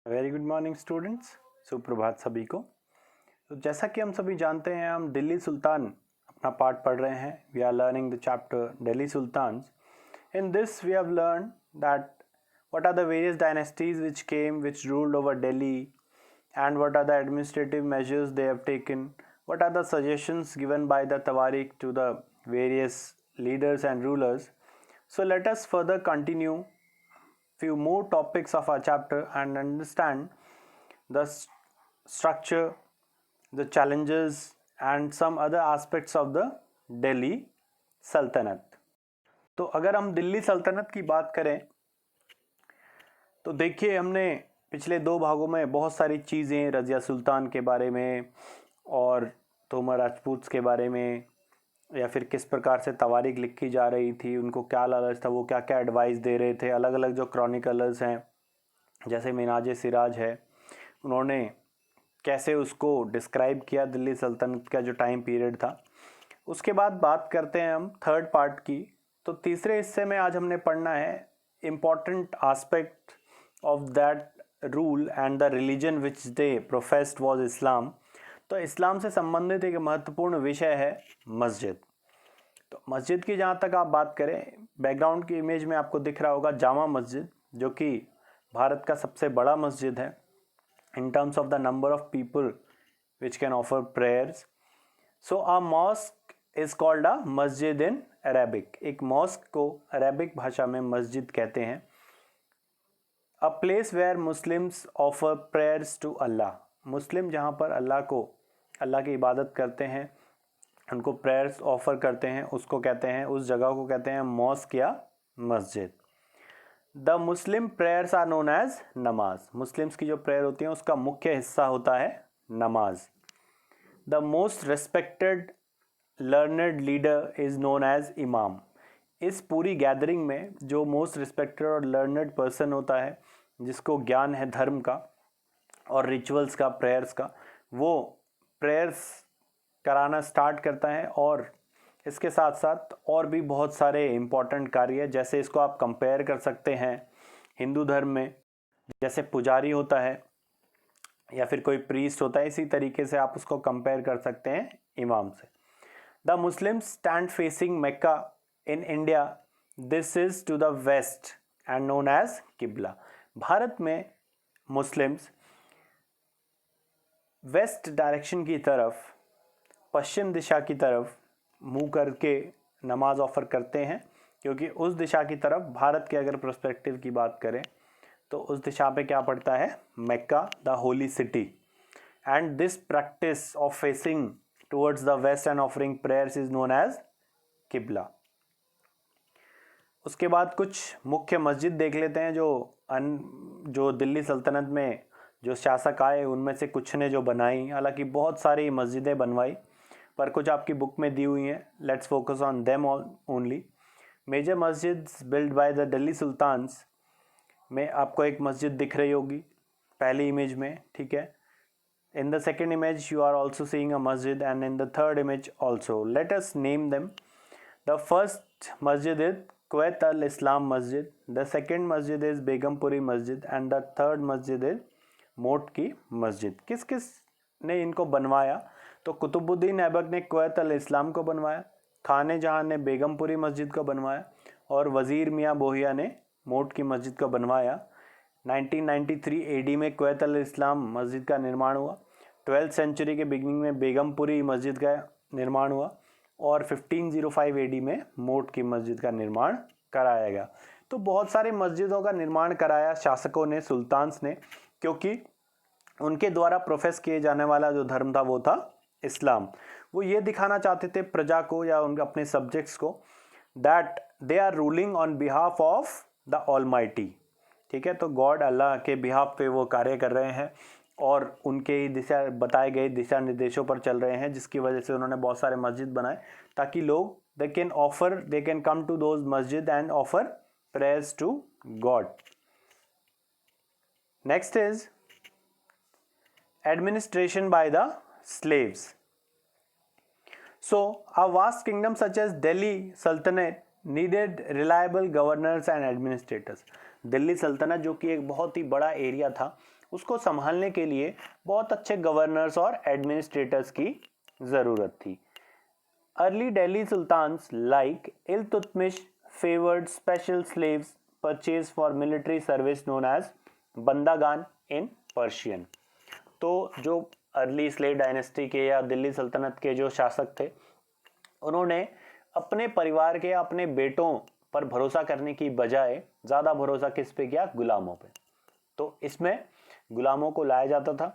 Very good morning students. सुप्रभात सभी को। तो जैसा कि हम सभी जानते हैं, हम दिल्ली सुल्तान अपना पाठ पढ़ रहे हैं। We are learning the chapter Delhi sultans. In this we have learn that what are the various dynasties which came, which ruled over Delhi, and what are the administrative measures they have taken, what are the suggestions given by the Tawarik to the various leaders and rulers. So let us further continue few more topics of our chapter and understand the structure, the challenges, and some other aspects of the Delhi सल्तनत। तो अगर हम दिल्ली सल्तनत की बात करें तो देखिए, हमने पिछले दो भागों में बहुत सारी चीज़ें रज़िया सुल्तान के बारे में और तोमर राजपूत के बारे में, या फिर किस प्रकार से तवारीख लिखी जा रही थी, उनको क्या लालच था, वो क्या क्या एडवाइस दे रहे थे। अलग अलग जो क्रॉनिकलर्स हैं जैसे मिनाज सिराज है, उन्होंने कैसे उसको डिस्क्राइब किया दिल्ली सल्तनत का जो टाइम पीरियड था। उसके बाद बात करते हैं हम थर्ड पार्ट की। तो तीसरे हिस्से में आज हमने पढ़ना है important aspect of that rule and the religion which they professed was Islam. तो इस्लाम से संबंधित एक महत्वपूर्ण विषय है मस्जिद। तो मस्जिद की जहाँ तक आप बात करें, बैकग्राउंड की इमेज में आपको दिख रहा होगा जामा मस्जिद, जो कि भारत का सबसे बड़ा मस्जिद है in terms of the number of people which can offer prayers. So a mosque is called a masjid in Arabic. एक mosque को अरेबिक भाषा में मस्जिद कहते हैं। A place where Muslims offer prayers to Allah. मुस्लिम जहाँ पर अल्लाह की इबादत करते हैं, उनको प्रेयर्स ऑफर करते हैं, उसको कहते हैं, उस जगह को कहते हैं मॉस्क या मस्जिद। The Muslim prayers are known as नमाज। मुस्लिम्स की जो प्रेयर होती है उसका मुख्य हिस्सा होता है नमाज। The most respected learned leader is known as इमाम। इस पूरी गैदरिंग में जो मोस्ट रिस्पेक्टेड और लर्नड पर्सन होता है, जिसको ज्ञान है धर्म का और रिचुअल्स का, प्रेयर्स का, वो प्रेयर्स कराना स्टार्ट करता है। और इसके साथ साथ और भी बहुत सारे इम्पॉर्टेंट कार्य, जैसे इसको आप कंपेयर कर सकते हैं हिंदू धर्म में जैसे पुजारी होता है या फिर कोई प्रीस्ट होता है, इसी तरीके से आप उसको कंपेयर कर सकते हैं इमाम से। The Muslims stand facing Mecca in India, this is to the west and known as किबला। भारत में मुस्लिम्स वेस्ट डायरेक्शन की तरफ, पश्चिम दिशा की तरफ मुंह करके नमाज ऑफर करते हैं, क्योंकि उस दिशा की तरफ भारत के अगर पर्सपेक्टिव की बात करें तो उस दिशा पे क्या पड़ता है, Mecca, the holy city. And this practice of facing towards the west and offering prayers is known as किबला। उसके बाद कुछ मुख्य मस्जिद देख लेते हैं जो दिल्ली सल्तनत में जो शासक आए उनमें से कुछ ने जो बनाई। हालांकि बहुत सारी मस्जिदें बनवाई, पर कुछ आपकी बुक में दी हुई हैं। Let's focus on them only. Major मस्जिद्स build by the Delhi sultans में आपको एक मस्जिद दिख रही होगी पहली इमेज में, ठीक है। In the second image you are also seeing a मस्जिद and in the third image also. Let us name them. The first मस्जिद is Quwwat ul Islam Masjid, the second मस्जिद is Begumpuri Masjid and the third मस्जिद इज मोट की मस्जिद। किस किस ने इनको बनवाया? तो कुतुबुद्दीन ऐबक ने कुवैत अल इस्लाम को बनवाया, खाने जहां ने बेगमपुरी मस्जिद को बनवाया और वज़ीर मियाँ बोहिया ने मोट की मस्जिद को बनवाया। 1993 एडी में कुवैत अल इस्लाम मस्जिद का निर्माण हुआ। 12th सेंचुरी के बिगनिंग में बेगमपुरी मस्जिद का निर्माण हुआ और 1505 एडी में मोट की मस्जिद का निर्माण कराया गया। तो बहुत सारे मस्जिदों का निर्माण कराया शासकों ने, सुल्तान्स ने, क्योंकि उनके द्वारा प्रोफेस किए जाने वाला जो धर्म था वो था इस्लाम। वो ये दिखाना चाहते थे प्रजा को या उनके अपने सब्जेक्ट्स को that they are ruling on behalf of the almighty. ठीक है, तो गॉड अल्लाह के बिहाफ पे वो कार्य कर रहे हैं और उनके ही बताए गए दिशा निर्देशों पर चल रहे हैं, जिसकी वजह से उन्होंने बहुत सारे मस्जिद बनाए ताकि लोग they can come to those मस्जिद and offer prayers to God. Next is administration by the slaves. So a vast kingdom such as Delhi Sultanate needed reliable governors and administrators. Delhi सल्तनत जो कि एक बहुत ही बड़ा एरिया था, उसको संभालने के लिए बहुत अच्छे गवर्नर्स और एडमिनिस्ट्रेटर्स की ज़रूरत थी। Early Delhi sultans like Iltutmish favoured special slaves purchase for military service known as बंदागान इन पर्शियन। तो जो अर्ली स्लेव डायनेस्टी के या दिल्ली सल्तनत के जो शासक थे, उन्होंने अपने परिवार के अपने बेटों पर भरोसा करने की बजाय ज़्यादा भरोसा किस पे किया? गुलामों पे। तो इसमें गुलामों को लाया जाता था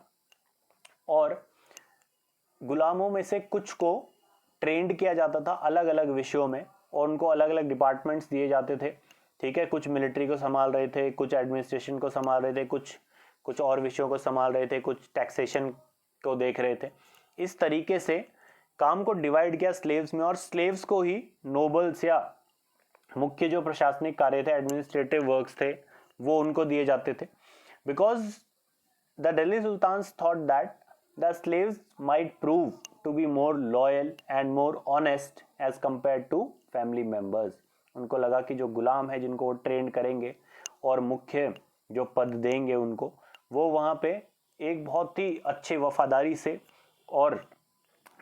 और गुलामों में से कुछ को ट्रेंड किया जाता था अलग अलग विषयों में और उनको अलग अलग डिपार्टमेंट्स दिए जाते थे। ठीक है, कुछ मिलिट्री को संभाल रहे थे, कुछ एडमिनिस्ट्रेशन को संभाल रहे थे, कुछ और विषयों को संभाल रहे थे, कुछ टैक्सेशन को देख रहे थे। इस तरीके से काम को डिवाइड किया स्लेव्स में और स्लेव्स को ही नोबल्स या मुख्य जो प्रशासनिक कार्य थे, एडमिनिस्ट्रेटिव वर्क्स थे, वो उनको दिए जाते थे। Because the Delhi sultans thought that the slaves might prove to be more loyal and more honest as compare to family members. उनको लगा कि जो गुलाम है जिनको वो ट्रेन करेंगे और मुख्य जो पद देंगे उनको, वो वहाँ पे एक बहुत ही अच्छे वफादारी से और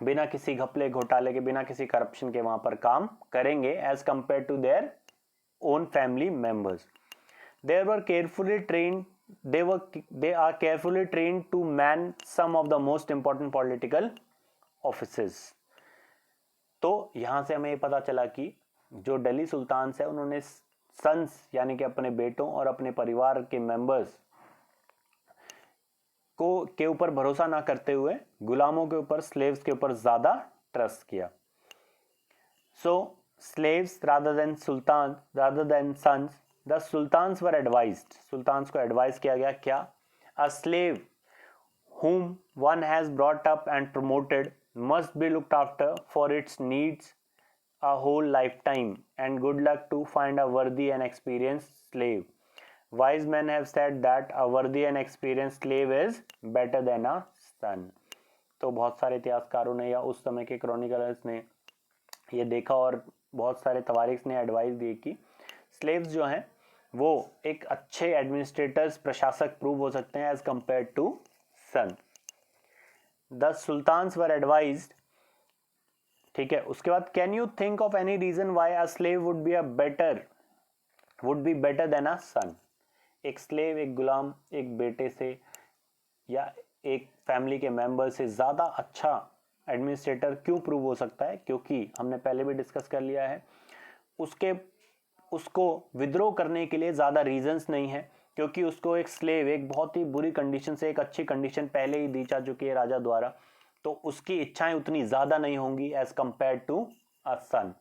बिना किसी घपले घोटाले के, बिना किसी करप्शन के वहां पर काम करेंगे as compare to their own family members. They are carefully trained to man some of the most important political offices। तो यहां से हमें पता चला कि जो दिल्ली सुल्तान्स है उन्होंने सन्स यानी कि अपने बेटों और अपने परिवार के मेंबर्स के ऊपर भरोसा ना करते हुए गुलामों के ऊपर, स्लेव्स के ऊपर ज्यादा ट्रस्ट किया। So slaves rather than sons, the sultans were advised, sultans को एडवाइस किया गया क्या? A slave whom one has brought up and promoted must be looked after for its needs a whole lifetime, and good luck to find a worthy and experienced slave. Wise men have said that a worthy and experienced slave is better than a son। तो बहुत सारे इतिहासकारों ने या उस समय के chroniclers ने ये देखा और बहुत सारे तवारीख ने एडवाइस दी कि स्लेव्स जो हैं वो एक अच्छे एडमिनिस्ट्रेटर्स, प्रशासक प्रूव हो सकते हैं as compare to son. The sultans were advised. ठीक है, उसके बाद can you think of any reason why a slave would be better than a son? एक स्लेव, एक गुलाम, एक बेटे से या एक फैमिली के मेंबर से ज्यादा अच्छा एडमिनिस्ट्रेटर क्यों प्रूव हो सकता है? क्योंकि हमने पहले भी डिस्कस कर लिया है, उसको विद्रोह करने के लिए ज्यादा रीजंस नहीं है, क्योंकि उसको एक स्लेव एक बहुत ही बुरी कंडीशन से एक अच्छी कंडीशन पहले ही दी जा चुकी है राजा द्वारा, तो उसकी इच्छाएं उतनी ज्यादा नहीं होंगी एज कंपेयर टू अ सन।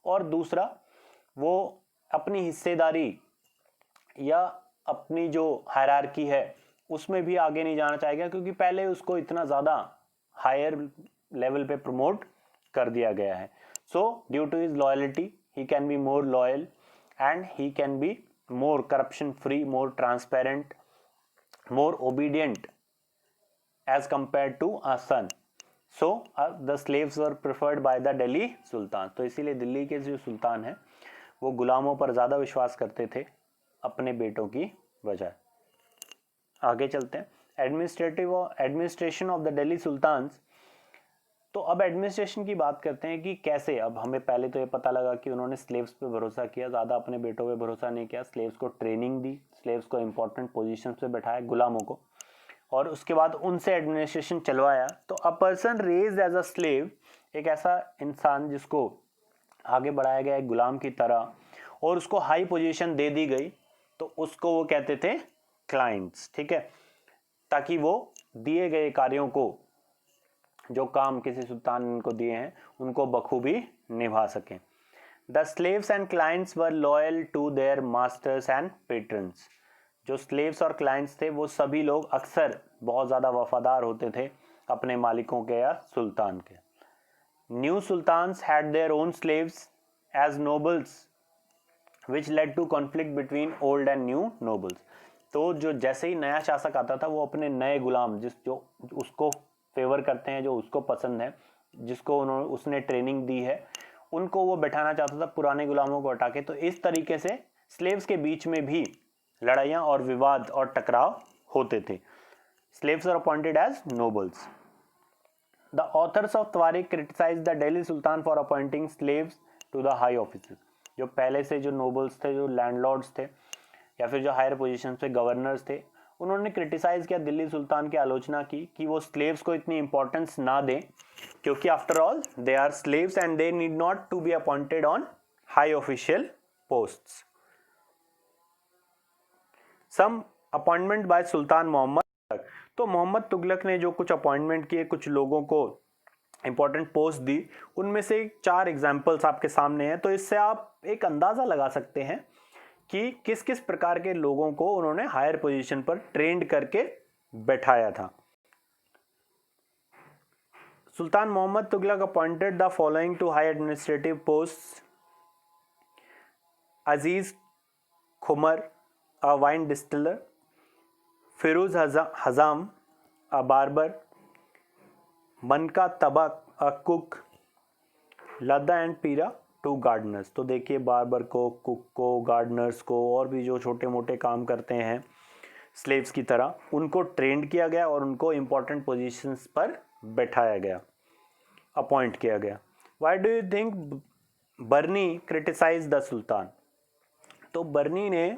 और दूसरा, वो अपनी हिस्सेदारी या अपनी जो हायरार्की है उसमें भी आगे नहीं जाना चाहेगा, क्योंकि पहले उसको इतना ज्यादा हायर लेवल पे प्रमोट कर दिया गया है। So due to his loyalty he can be more loyal and he can be more corruption free, more transparent, more obedient as compare to a son. So the slaves were preferred by the Delhi sultan. तो इसीलिए दिल्ली के जो सुल्तान है वो गुलामों पर ज्यादा विश्वास करते थे अपने बेटों की बजाय। आगे चलते हैं, administration of the Delhi sultans. तो अब एडमिनिस्ट्रेशन की बात करते हैं कि कैसे। अब हमें पहले तो ये पता लगा कि उन्होंने स्लेव्स पे भरोसा किया, ज़्यादा अपने बेटों पे भरोसा नहीं किया, स्लेव्स को ट्रेनिंग दी, स्लेव्स को इंपॉर्टेंट पोजीशन पे बैठाया, गुलामों को, और उसके बाद उनसे एडमिनिस्ट्रेशन चलवाया। तो a person raised as a slave, एक ऐसा इंसान जिसको आगे बढ़ाया गया एक गुलाम की तरह और उसको हाई पोजीशन दे दी गई, तो उसको वो कहते थे क्लाइंट्स। ठीक है, ताकि वो दिए गए कार्यों को, जो काम किसी सुल्तान को दिए हैं, उनको बखूबी निभा सकें। The slaves and clients were loyal to their masters and patrons. जो स्लेव्स और क्लाइंट्स थे वो सभी लोग अक्सर बहुत ज़्यादा वफादार होते थे अपने मालिकों के या सुल्तान के। New sultans had their own slaves as nobles which led to conflict between old and new nobles. तो जो जैसे ही नया शासक आता था वो अपने नए गुलाम, जो उसको फेवर करते हैं, जो उसको पसंद है, जिसको उसने ट्रेनिंग दी है, उनको वो बैठाना चाहता था पुराने गुलामों को हटा के। तो इस तरीके से स्लेव्स के बीच में भी लड़ाइयाँ और विवाद और टकराव होते थे। Slaves were appointed as nobles. The authors of Tawariq criticized the Delhi Sultan for appointing slaves to the high offices. जो पहले से जो nobles थे, जो landlords थे या फिर जो हायर पोजीशन पे गवर्नर्स थे, उन्होंने क्रिटिसाइज किया, दिल्ली सुल्तान की आलोचना की कि वो स्लेव्स को इतनी इंपॉर्टेंस ना दें, क्योंकि after all they are slaves and they need not to be appointed on high official posts. Some appointment by sultan Mohammad. तो मोहम्मद तुगलक ने जो कुछ अपॉइंटमेंट किए, कुछ लोगों को इंपॉर्टेंट पोस्ट दी, उनमें से 4 एग्जाम्पल्स आपके सामने हैं. तो इससे आप एक अंदाजा लगा सकते हैं कि किस किस प्रकार के लोगों को उन्होंने हायर पोजीशन पर ट्रेंड करके बैठाया था. Sultan Mohammad Tughlaq appointed the following to high administrative post: Aziz Khumar, a wine distiller; Firoz Hajjam, a barber; मनका तबक, अ कुक; लद्दा एंड पीरा, 2 गार्डनर्स. तो देखिए, बार्बर को, कुक को, गार्डनर्स को और भी जो छोटे मोटे काम करते हैं स्लेव्स की तरह, उनको ट्रेंड किया गया और उनको इंपॉर्टेंट पोजीशंस पर बैठाया गया, अपॉइंट किया गया. Why do you think Barni criticize the sultan? तो बर्नी ने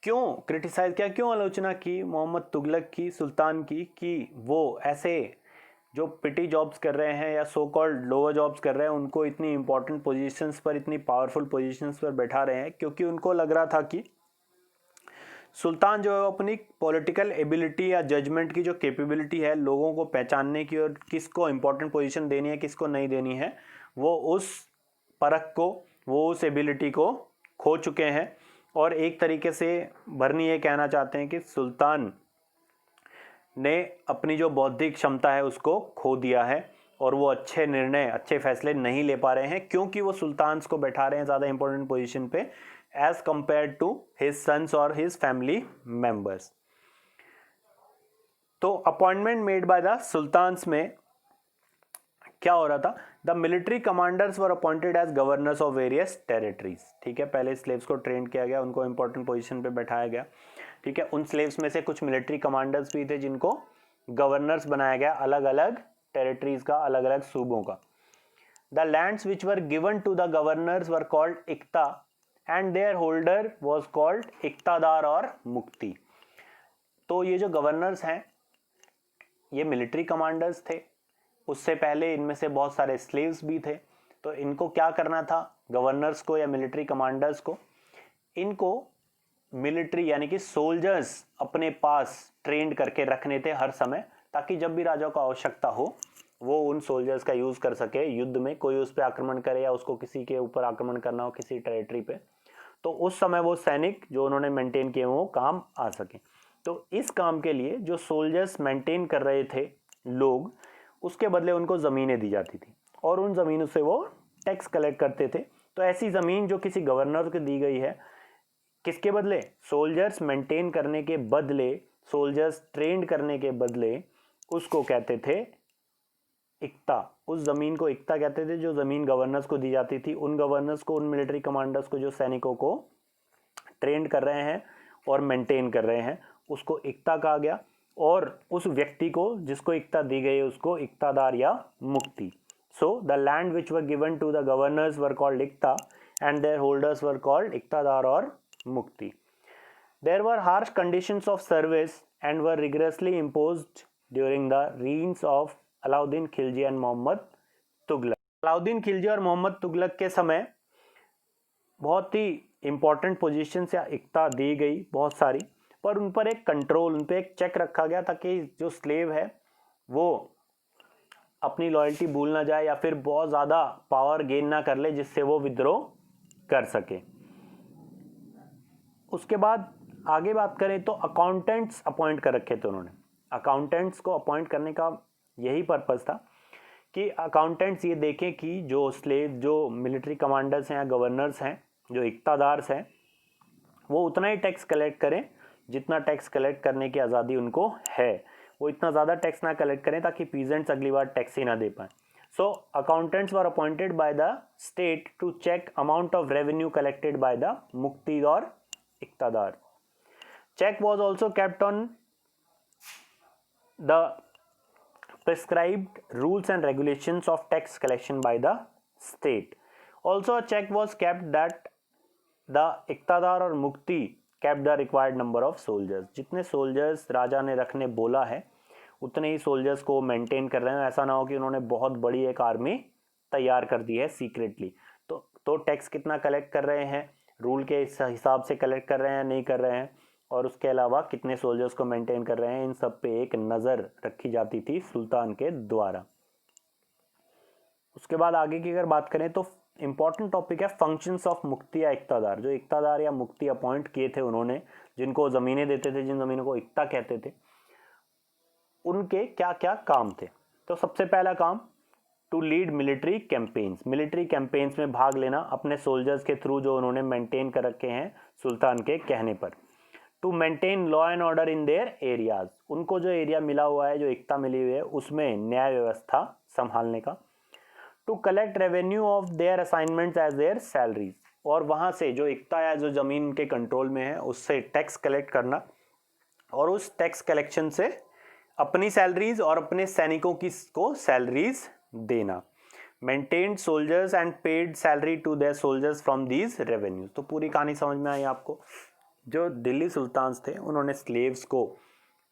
क्यों क्रिटिसाइज किया, क्यों आलोचना की मोहम्मद तुगलक की, सुल्तान की, कि वो ऐसे जो पिटी जॉब्स कर रहे हैं या सो कॉल्ड लोअर जॉब्स कर रहे हैं, उनको इतनी इंपॉर्टेंट पोजीशंस पर, इतनी पावरफुल पोजीशंस पर बैठा रहे हैं? क्योंकि उनको लग रहा था कि सुल्तान जो है अपनी पॉलिटिकल एबिलिटी या जजमेंट की जो कैपेबिलिटी है लोगों को पहचानने की और किसको इंपॉर्टेंट पोजीशन देनी है, किसको नहीं देनी है, वो उस परख को, वो उस एबिलिटी को खो चुके हैं. और एक तरीके से बर्नी ये कहना चाहते हैं कि सुल्तान ने अपनी जो बौद्धिक क्षमता है उसको खो दिया है और वो अच्छे निर्णय, अच्छे फैसले नहीं ले पा रहे हैं, क्योंकि वो सुल्तान्स को बैठा रहे हैं ज़्यादा इंपॉर्टेंट पोजीशन पे as compare to his sons और हिज फैमिली मेंबर्स. तो appointment made by the sultans में क्या हो रहा था? The military commanders were appointed as governors of various territories. ठीक है, पहले स्लेव्स को ट्रेन किया गया, उनको इंपॉर्टेंट पोजीशन पे बैठाया गया. ठीक है, उन स्लेव्स में से कुछ मिलिट्री कमांडर्स भी थे जिनको गवर्नर्स बनाया गया अलग अलग टेरिटरीज का, अलग अलग सूबों का. The lands which were given to the governors were called iqta and their holder was called iqtadar और मुक्ति. तो ये जो गवर्नर्स हैं ये मिलिट्री कमांडर्स थे. उससे पहले इनमें से बहुत सारे स्लेव्स भी थे. तो इनको क्या करना था, गवर्नर्स को या मिलिट्री कमांडर्स को? इनको मिलिट्री यानी कि सोल्जर्स अपने पास ट्रेंड करके रखने थे हर समय, ताकि जब भी राजा को आवश्यकता हो वो उन सोल्जर्स का यूज कर सके युद्ध में. कोई उस पर आक्रमण करे या उसको किसी के ऊपर आक्रमण करना हो किसी टेरिटरी पे, तो उस समय वो सैनिक जो उन्होंने मेंटेन किए वो काम आ सके. तो इस काम के लिए जो सोल्जर्स मेंटेन कर रहे थे लोग, उसके बदले उनको ज़मीनें दी जाती थी और उन ज़मीनों से वो टैक्स कलेक्ट करते थे. तो ऐसी ज़मीन जो किसी गवर्नर को दी गई है, किसके बदले? सोल्जर्स मेंटेन करने के बदले, सोल्जर्स ट्रेंड करने के बदले, उसको कहते थे इक्ता. उस ज़मीन को इक्ता कहते थे जो ज़मीन गवर्नर्स को दी जाती थी. उन गवर्नर्स को, उन मिलिट्री कमांडर्स को जो सैनिकों को ट्रेंड कर रहे हैं और मेंटेन कर रहे हैं, उसको इक्ता कहा गया. और उस व्यक्ति को जिसको इक्ता दी गई उसको इक्तादार या muqti. So the land which were given to the governors were called iqta and their holders were called iqtadar और muqti. There were harsh conditions of service and were rigorously imposed during the reigns of Alauddin Khilji and Mohammad Tughlaq. Alauddin Khilji और मोहम्मद तुगलक के समय बहुत ही important position या इक्ता दी गई बहुत सारी, पर उन पर एक कंट्रोल, उन पर एक चेक रखा गया ताकि जो स्लेव है वो अपनी लॉयल्टी भूल ना जाए या फिर बहुत ज़्यादा पावर गेन ना कर ले जिससे वो विद्रोह कर सके. उसके बाद आगे बात करें तो अकाउंटेंट्स अपॉइंट कर रखे थे उन्होंने. अकाउंटेंट्स को अपॉइंट करने का यही पर्पस था कि अकाउंटेंट्स ये देखें कि जो स्लेव, जो मिलिट्री कमांडर्स हैं या गवर्नर्स हैं, जो इक्तादार्स हैं, वो उतना ही टैक्स कलेक्ट करें जितना टैक्स कलेक्ट करने की आज़ादी उनको है. वो इतना ज़्यादा टैक्स ना कलेक्ट करें ताकि पीजेंट्स अगली बार टैक्स ही ना दे पाएँ. So accountants were appointed by the state to check amount of revenue collected by the muktis or iqtadar. Check was also kept on the prescribed rules and regulations of tax collection by the state. Also, a check was kept that the इक्तादार और मुक्ति kept the required number of soldiers. जितने soldiers राजा ने रखने बोला है उतने ही soldiers को maintain कर रहे हैं. ऐसा ना हो कि उन्होंने बहुत बड़ी एक आर्मी तैयार कर दी है सीक्रेटली. तो टैक्स कितना कलेक्ट कर रहे हैं, रूल के हिसाब से कलेक्ट कर रहे हैं नहीं कर रहे हैं, और उसके अलावा कितने सोल्जर्स को मेंटेन कर रहे हैं, इन सब पे एक नज़र रखी जाती थी सुल्तान के द्वारा. उसके बाद आगे की अगर बात करें तो इंपॉर्टेंट टॉपिक है फंक्शंस ऑफ मुक्ति या इक्तादार. जो इक्तादार या मुक्ति अपॉइंट किए थे उन्होंने, जिनको ज़मीनें देते थे, जिन ज़मीनों को इक्ता कहते थे, उनके क्या क्या काम थे. तो सबसे पहला काम, to lead military campaigns. Military campaigns में भाग लेना अपने सोल्जर्स के थ्रू जो उन्होंने मेंटेन कर रखे हैं सुल्तान के कहने पर. To maintain law and order in their areas. उनको जो एरिया मिला हुआ है, जो इक्ता मिली हुई है, उसमें न्याय व्यवस्था संभालने का. To collect revenue of their assignments as their salaries. और वहाँ से जो इक्ता या जो ज़मीन के कंट्रोल में है उससे टैक्स कलेक्ट करना, और उस टैक्स कलेक्शन से अपनी सैलरीज और अपने सैनिकों की को सैलरीज देना. Maintained soldiers and paid salary to their soldiers from these revenues. तो पूरी कहानी समझ में आई आपको. जो दिल्ली सुल्तान्स थे उन्होंने स्लेव्स को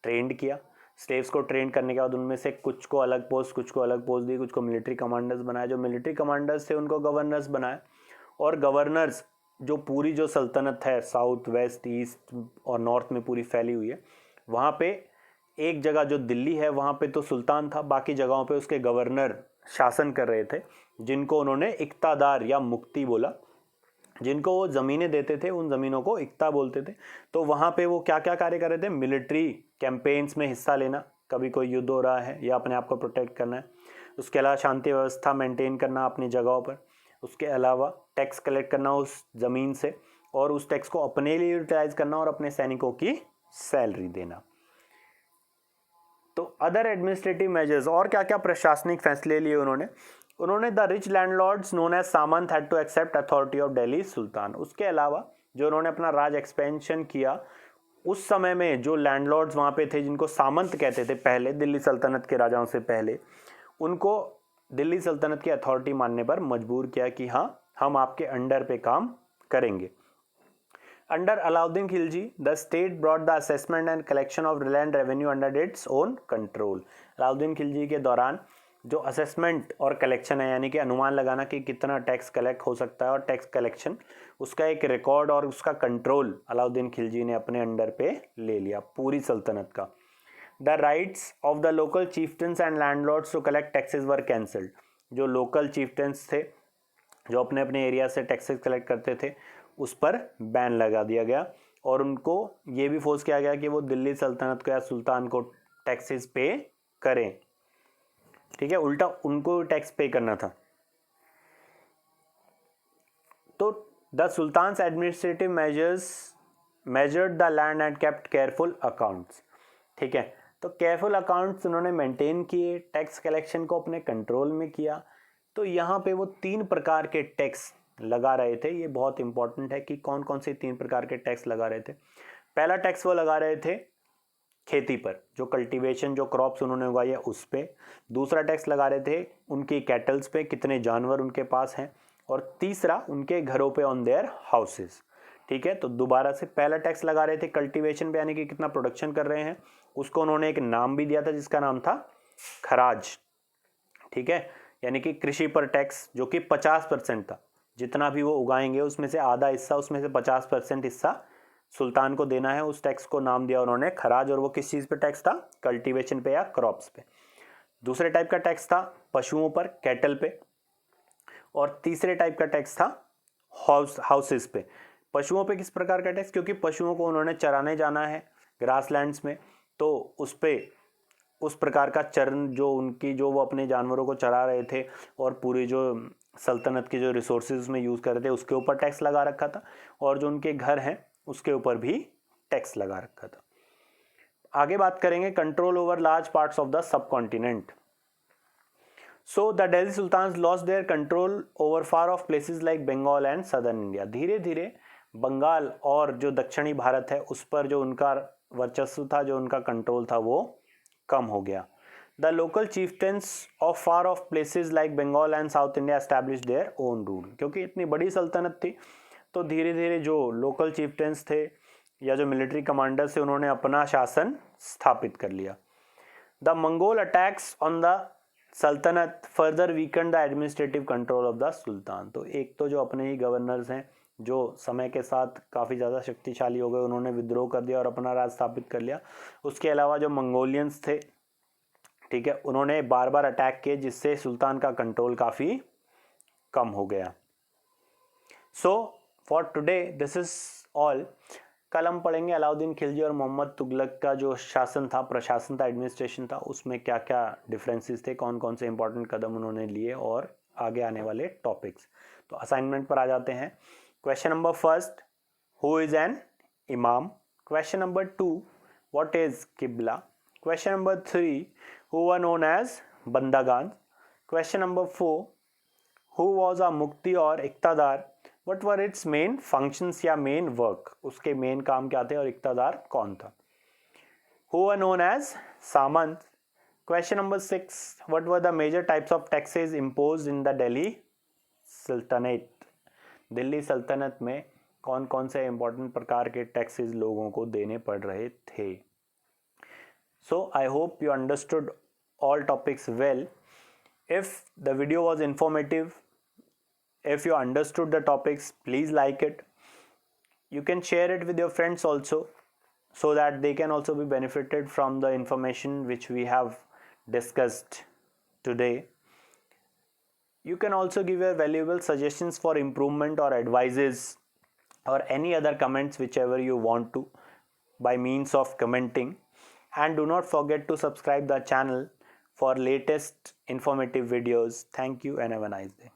ट्रेंड किया. स्लेव्स को ट्रेन करने के बाद उनमें से कुछ को अलग पोस्ट, कुछ को अलग पोस्ट दी, कुछ को मिलिट्री कमांडर्स बनाया. जो मिलिट्री कमांडर्स थे उनको गवर्नर्स बनाया. और गवर्नर्स जो पूरी जो सल्तनत है साउथ वेस्ट ईस्ट और नॉर्थ में पूरी फैली हुई है, वहाँ पे एक जगह जो दिल्ली है वहाँ पे तो सुल्तान था, बाकी जगहों पे उसके गवर्नर शासन कर रहे थे, जिनको उन्होंने इक्तादार या मुक्ति बोला. जिनको वो ज़मीनें देते थे उन ज़मीनों को इक्ता बोलते थे. तो वहाँ पे वो क्या क्या कार्य कर रहे थे, मिलिट्री कैंपेन्स में हिस्सा लेना, कभी कोई युद्ध हो रहा है या अपने आप को प्रोटेक्ट करना है. उसके अलावा शांति व्यवस्था मेंटेन करना अपनी जगहों पर. उसके अलावा टैक्स कलेक्ट करना उस ज़मीन से, और उस टैक्स को अपने लिए यूटिलाइज करना और अपने सैनिकों की सैलरी देना. तो अदर एडमिनिस्ट्रेटिव मेजर्स, और क्या क्या प्रशासनिक फैसले लिए उन्होंने the rich landlords known as samant had to accept authority of Delhi sultan. उसके अलावा जो उन्होंने अपना राज एक्सपेंशन किया, उस समय में जो लैंडलॉर्ड्स वहाँ पे थे, जिनको सामंत कहते थे पहले, दिल्ली सल्तनत के राजाओं से पहले, उनको दिल्ली सल्तनत की अथॉरिटी मानने पर मजबूर किया कि हाँ, हम आपके अंडर पे काम करेंगे. Under Alauddin Khilji, the state brought the assessment and collection of land revenue under its own control. Alauddin Khilji के दौरान जो असेसमेंट और कलेक्शन है, यानी कि अनुमान लगाना कि कितना टैक्स कलेक्ट हो सकता है, और टैक्स कलेक्शन, उसका एक रिकॉर्ड और उसका कंट्रोल अलाउद्दीन खिलजी ने अपने अंडर पे ले लिया पूरी सल्तनत का. The rights of the local chieftains and landlords to collect taxes were cancelled. जो लोकल चीफ्टन्स थे जो अपने अपने एरिया से टैक्सेस कलेक्ट करते थे, उस पर बैन लगा दिया गया, और उनको ये भी फोर्स किया गया कि वो दिल्ली सल्तनत को या सुल्तान को टैक्सेस पे करें. ठीक है, उल्टा उनको टैक्स पे करना था. तो the sultans administrative measures measured the land and kept careful accounts. ठीक है, तो केयरफुल अकाउंट्स उन्होंने मेंटेन किए, टैक्स कलेक्शन को अपने कंट्रोल में किया. तो यहाँ पे वो 3 प्रकार के टैक्स लगा रहे थे. ये बहुत इंपॉर्टेंट है कि कौन कौन से 3 प्रकार के टैक्स लगा रहे थे. पहला टैक्स वो लगा रहे थे खेती पर, जो कल्टीवेशन, जो क्रॉप्स उन्होंने उगाई है उस पे. दूसरा टैक्स लगा रहे थे उनकी कैटल्स पे, कितने जानवर उनके पास हैं. और तीसरा उनके घरों पे, ऑन देयर हाउसेस. ठीक है, तो दोबारा से पहला टैक्स लगा रहे थे कल्टीवेशन पे, यानी कि कितना प्रोडक्शन कर रहे हैं. उसको उन्होंने एक नाम भी दिया था जिसका नाम था खराज. ठीक है, यानी कि कृषि पर टैक्स, जो कि 50% था. जितना भी वो उगाएंगे उसमें से आधा हिस्सा, उसमें से 50% हिस्सा सुल्तान को देना है. उस टैक्स को नाम दिया उन्होंने खराज, और वो किस चीज़ पे टैक्स था, कल्टीवेशन पे या क्रॉप्स पे. दूसरे टाइप का टैक्स था पशुओं पर, कैटल पे. और तीसरे टाइप का टैक्स था हाउसेस पे. पशुओं पे किस प्रकार का टैक्स, क्योंकि पशुओं को उन्होंने चराने जाना है ग्रासलैंड्स में, तो उस पे उस प्रकार का चरण जो उनकी, जो वो अपने जानवरों को चरा रहे थे और पूरी जो सल्तनत के जो रिसोर्सेज उसमें यूज़ कर रहे थे, उसके ऊपर टैक्स लगा रखा था. और जो उनके घर हैं उसके ऊपर भी टैक्स लगा रखा था. आगे बात करेंगे control over large parts of the subcontinent. So the Delhi sultans lost their control over far off places like Bengal and southern India. धीरे धीरे बंगाल और जो दक्षिणी भारत है उस पर जो उनका वर्चस्व था, जो उनका कंट्रोल था, वो कम हो गया। The local chieftains of far off places like Bengal and south India established their own rule। क्योंकि इतनी बड़ी सल्तनत थी तो धीरे धीरे जो लोकल chieftains थे या जो मिलिट्री कमांडर्स थे उन्होंने अपना शासन स्थापित कर लिया। The Mongol attacks on the Sultanat further weaken the administrative control of the sultan. तो एक तो जो अपने ही गवर्नर्स हैं जो समय के साथ काफ़ी ज़्यादा शक्तिशाली हो गए, उन्होंने विद्रोह कर दिया और अपना राज स्थापित कर लिया। उसके अलावा जो मंगोलियंस थे, ठीक है, उन्होंने बार बार अटैक किए जिससे सुल्तान का कंट्रोल काफ़ी कम हो गया। So for today this is all. कल हम पढ़ेंगे अलाउद्दीन खिलजी और मोहम्मद तुगलक का जो शासन था, प्रशासन था, एडमिनिस्ट्रेशन था, उसमें क्या क्या डिफरेंसेस थे, कौन कौन से इंपॉर्टेंट कदम उन्होंने लिए और आगे आने वाले टॉपिक्स। तो असाइनमेंट पर आ जाते हैं। Question number first, who is an imam. Question number 2, what is qibla. Question number 3, who were known as bandagan. Question number 4, who was a muqti और iqtadar, what were its main functions या मेन वर्क, उसके main काम क्या थे और इक्तादार कौन था। Who were known as samant. Question number 6, what were the major types of taxes imposed in the Delhi सल्तनत। दिल्ली सल्तनत में कौन कौन से इंपॉर्टेंट प्रकार के टैक्सेस लोगों को देने पड़ रहे थे। So I hope you understood all topics well. If the video was informative, if you understood the topics, please like it. You can share it with your friends also so that they can also be benefited from the information which we have discussed today. You can also give your valuable suggestions for improvement or advices or any other comments whichever you want to by means of commenting. And do not forget to subscribe the channel for latest informative videos. Thank you and have a nice day.